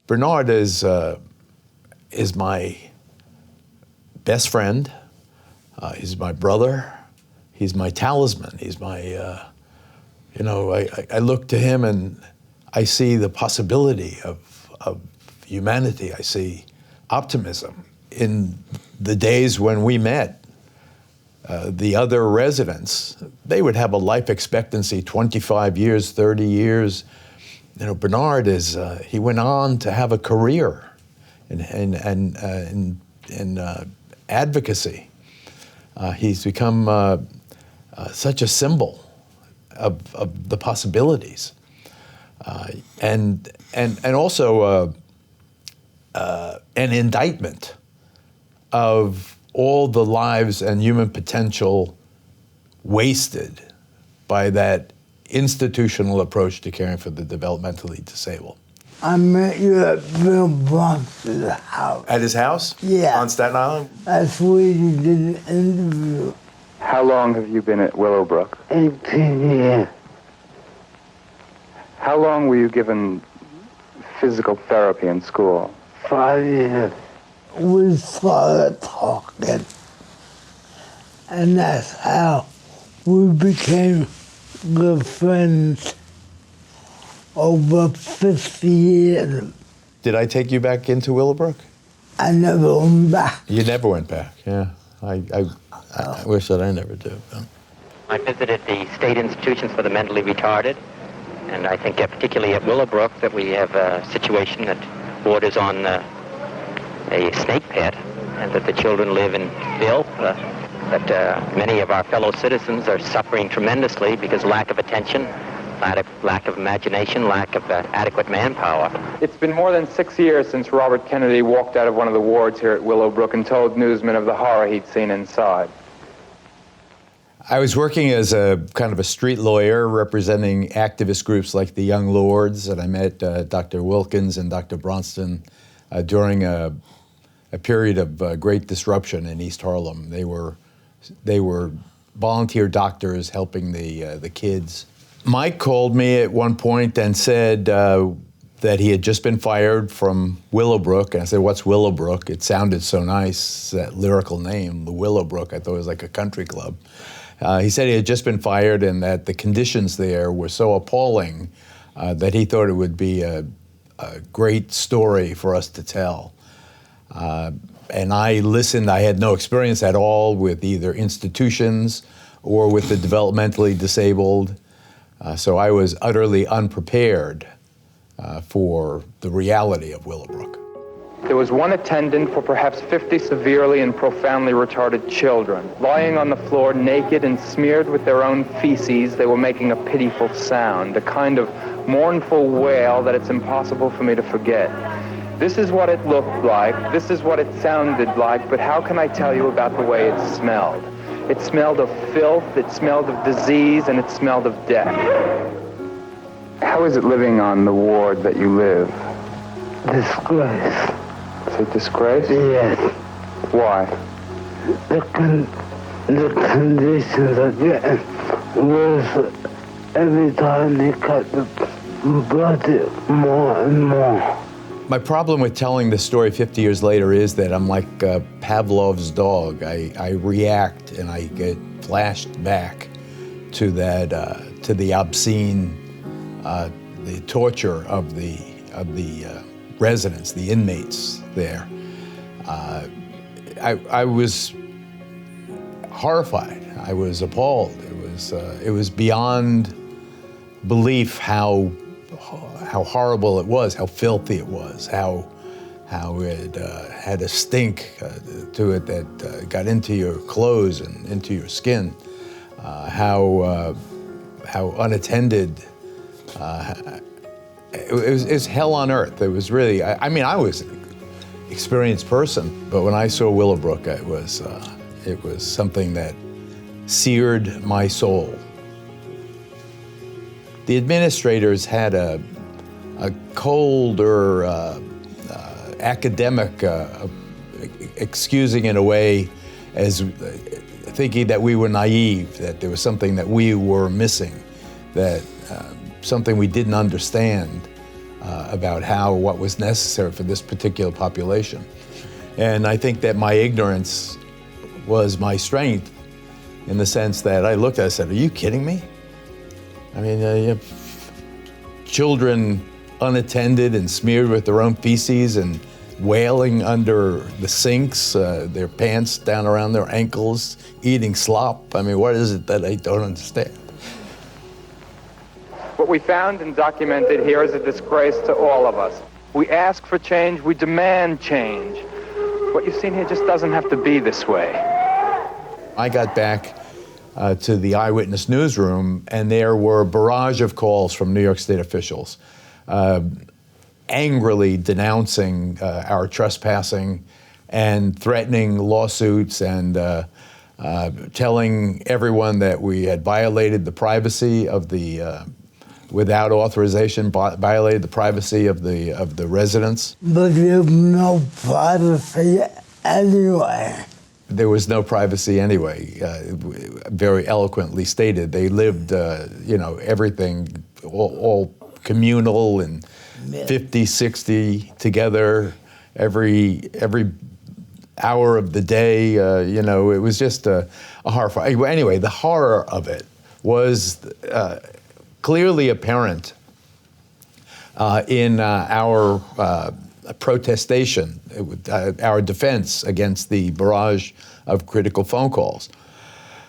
Bernard is my best friend. He's my brother. He's my talisman. He's my, I look to him and I see the possibility of humanity. I see optimism. In the days when we met, the other residents, they would have a life expectancy 25 years, 30 years. Bernard he went on to have a career in advocacy. He's become such a symbol of the possibilities, and also an indictment of all the lives and human potential wasted by that institutional approach to caring for the developmentally disabled. I met you at Bill Bronx's house. At his house? Yeah. On Staten Island? That's where you did an interview. How long have you been at Willowbrook? 18 years. How long were you given physical therapy in school? 5 years. We started talking, and that's how we became good friends over 50 years. Did I take you back into Willowbrook? I never went back. You never went back, yeah. I wish that I never did. I visited the state institutions for the mentally retarded, and I think particularly at Willowbrook that we have a situation that borders on a snake pit, and that the children live in filth, that many of our fellow citizens are suffering tremendously because lack of attention, lack of imagination, lack of adequate manpower. It's been more than 6 years since Robert Kennedy walked out of one of the wards here at Willowbrook and told newsmen of the horror he'd seen inside. I was working as a kind of a street lawyer representing activist groups like the Young Lords, and I met Dr. Wilkins and Dr. Bronston during a period of great disruption in East Harlem. They were volunteer doctors helping the kids. Mike called me at one point and said that he had just been fired from Willowbrook. And I said, "What's Willowbrook?" It sounded so nice, that lyrical name, the Willowbrook. I thought it was like a country club. He said he had just been fired and that the conditions there were so appalling that he thought it would be a great story for us to tell. And I listened. I had no experience at all with either institutions or with the developmentally disabled. So I was utterly unprepared for the reality of Willowbrook. There was one attendant for perhaps 50 severely and profoundly retarded children. Lying on the floor naked and smeared with their own feces, they were making a pitiful sound, a kind of mournful wail that it's impossible for me to forget. This is what it looked like, this is what it sounded like, but how can I tell you about the way it smelled? It smelled of filth, it smelled of disease, and it smelled of death. How is it living on the ward that you live? Disgrace. Is it disgrace? Yes. Why? The conditions are getting worse every time they cut the budget more and more. My problem with telling the story 50 years later is that I'm like Pavlov's dog. I react and I get flashed back to that, to the obscene, the torture of the residents, the inmates there. I was horrified. I was appalled. It was beyond belief how horrible it was, how filthy it was, how it had a stink to it that got into your clothes and into your skin, how unattended. It was hell on earth. It was really. I mean, I was an experienced person, but when I saw Willowbrook, it was something that seared my soul. The administrators had a colder, academic, excusing in a way as thinking that we were naive, that there was something that we were missing, that something we didn't understand. about what was necessary for this particular population. And I think that my ignorance was my strength, in the sense that I looked at it and said, are you kidding me? I mean, you have children unattended and smeared with their own feces and wailing under the sinks, their pants down around their ankles, eating slop. I mean, what is it that I don't understand? What we found and documented here is a disgrace to all of us. We ask for change, we demand change. What you've seen here just doesn't have to be this way. I got back to the eyewitness newsroom, and there were a barrage of calls from New York State officials, angrily denouncing our trespassing and threatening lawsuits and telling everyone that we had violated the privacy of the, without authorization, violated the privacy of the residents. But there's no privacy anyway. There was no privacy anyway, very eloquently stated. They lived, everything, all communal and 50, 60 together every hour of the day. It was just a horrifying. Anyway, the horror of it was clearly apparent in our protestation, our defense against the barrage of critical phone calls.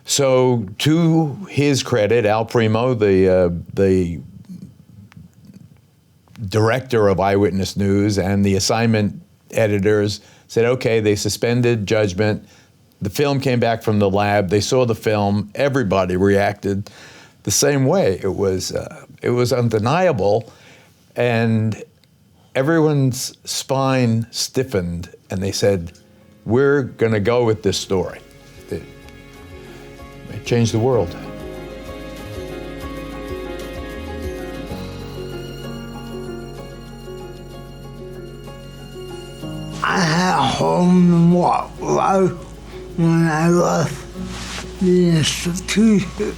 So, to his credit, Al Primo, the director of Eyewitness News, and the assignment editors said, okay, they suspended judgment. The film came back from the lab. They saw the film. Everybody reacted the same way. It was undeniable, and everyone's spine stiffened, and they said, we're going to go with this story. It changed the world. I had home life when I left the institution.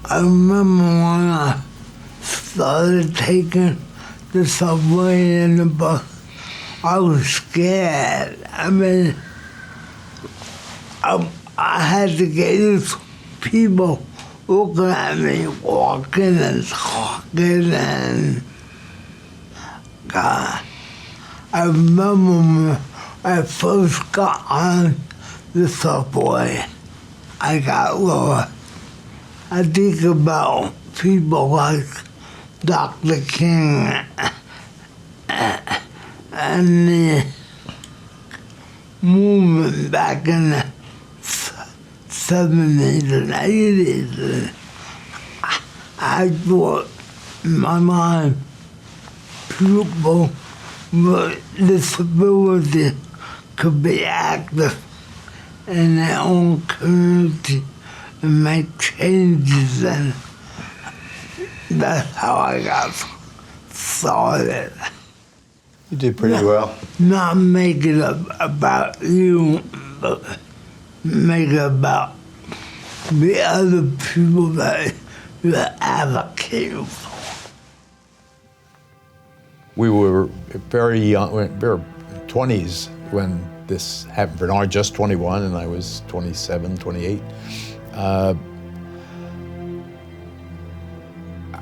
I remember when I started taking the subway and the bus, I was scared. I mean, I had to get used to people looking at me, walking and talking, and God, I remember when I first got on the subway, I got lost. I think about people like Dr. King and the movement back in the 70s and 80s. I thought in my mind, people with disability could be active in their own community and make changes, and that's how I got started. You did pretty well. Not make it about you, but make it about the other people that you're advocating for. We were very young, we were 20s when this happened. Bernard just 21 and I was 27, 28.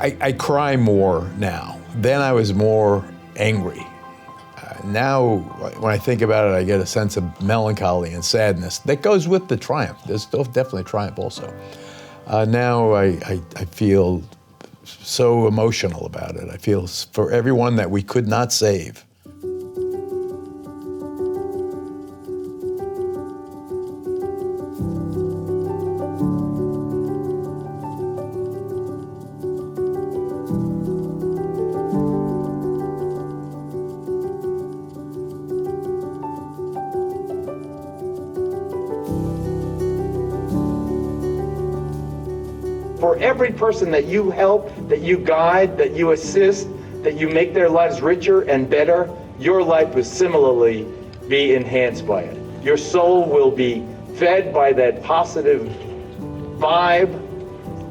I cry more now. Then I was more angry. Now, when I think about it, I get a sense of melancholy and sadness that goes with the triumph. There's definitely triumph also. Now I feel so emotional about it. I feel for everyone that we could not save. For every person that you help, that you guide, that you assist, that you make their lives richer and better, your life will similarly be enhanced by it. Your soul will be fed by that positive vibe.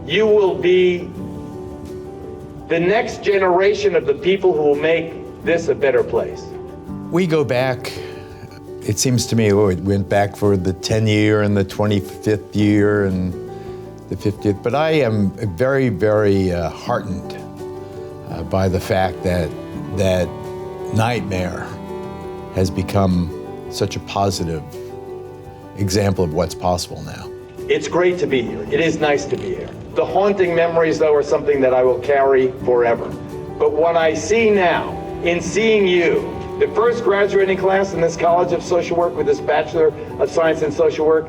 You will be the next generation of the people who will make this a better place. We go back, it seems to me, it went back for the 10-year and the 25th year and the 50th, but I am very, very heartened by the fact that that nightmare has become such a positive example of what's possible now. It's great to be here. It is nice to be here. The haunting memories, though, are something that I will carry forever. But what I see now, in seeing you, the first graduating class in this College of Social Work with this Bachelor of Science in Social Work,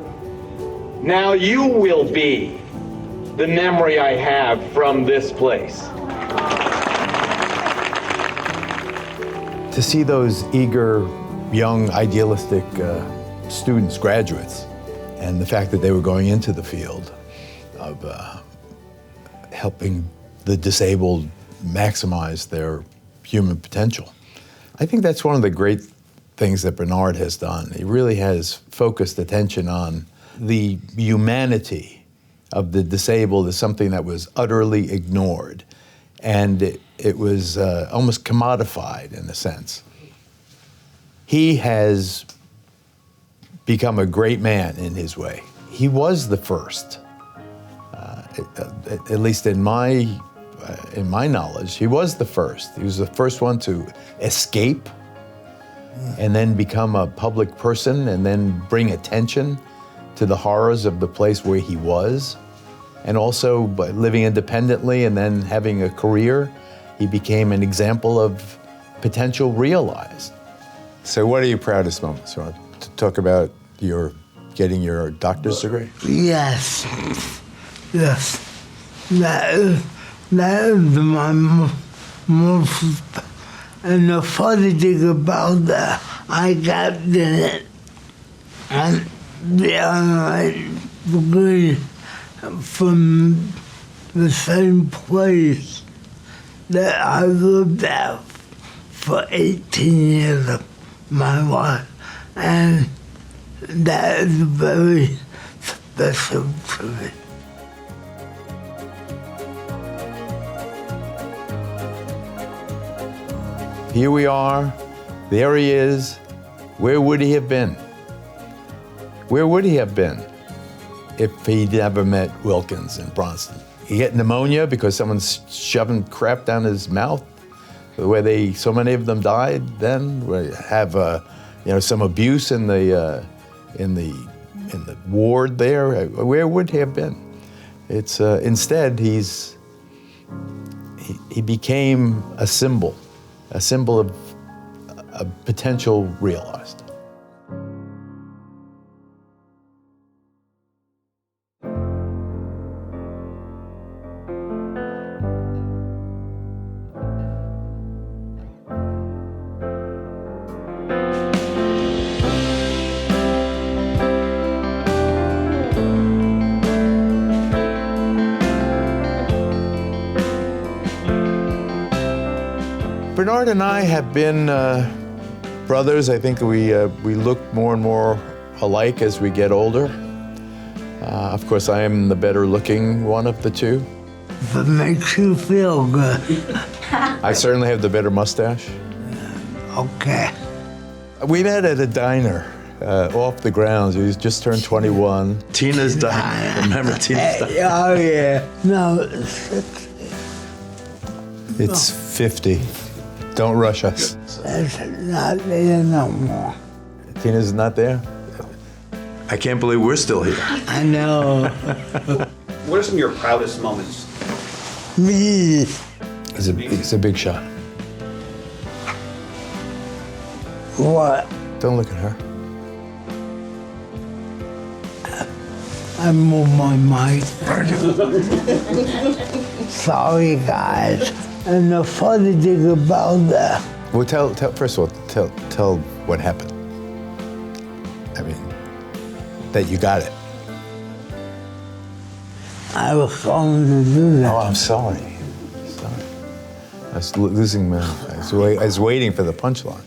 now you will be the memory I have from this place. To see those eager, young, idealistic students, graduates, and the fact that they were going into the field of helping the disabled maximize their human potential. I think that's one of the great things that Bernard has done. He really has focused attention on the humanity of the disabled as something that was utterly ignored. And it was almost commodified in a sense. He has become a great man in his way. He was the first, at least in my knowledge, he was the first. He was the first one to escape and then become a public person and then bring attention to the horrors of the place where he was. And also by living independently and then having a career, he became an example of potential realized. So what are your proudest moments? You want to talk about getting your doctor's degree? Yes. Yes. That is my most, and the funny thing about that, I got it and the online degree from the same place that I lived at for 18 years of my life, and that is very special to me. Here we are, there he is. Where would he have been? Where would he have been if he never met Wilkins and Bronston? He get pneumonia because someone's shoving crap down his mouth, the way so many of them died then. Have some abuse in the ward there. Where would he have been? It's instead he became a symbol of a potential realized. Bernard and I have been brothers. I think we look more and more alike as we get older. Of course, I am the better looking one of the two. If it makes you feel good. I certainly have the better mustache. Okay. We met at a diner off the grounds. He just turned 21. Tina's diner. Remember Tina's diner? Oh, yeah. No, it's 60. It's 50. Don't rush us. It's not there no more. Tina's not there? I can't believe we're still here. I know. What are some of your proudest moments? Me. He's a big shot. What? Don't look at her. I moved my mic. Sorry, guys. And the funny thing about that. Well, first of all, tell what happened. I mean, that you got it. I was going to do that. Oh, I'm sorry. I was losing my. I was waiting for the punchline.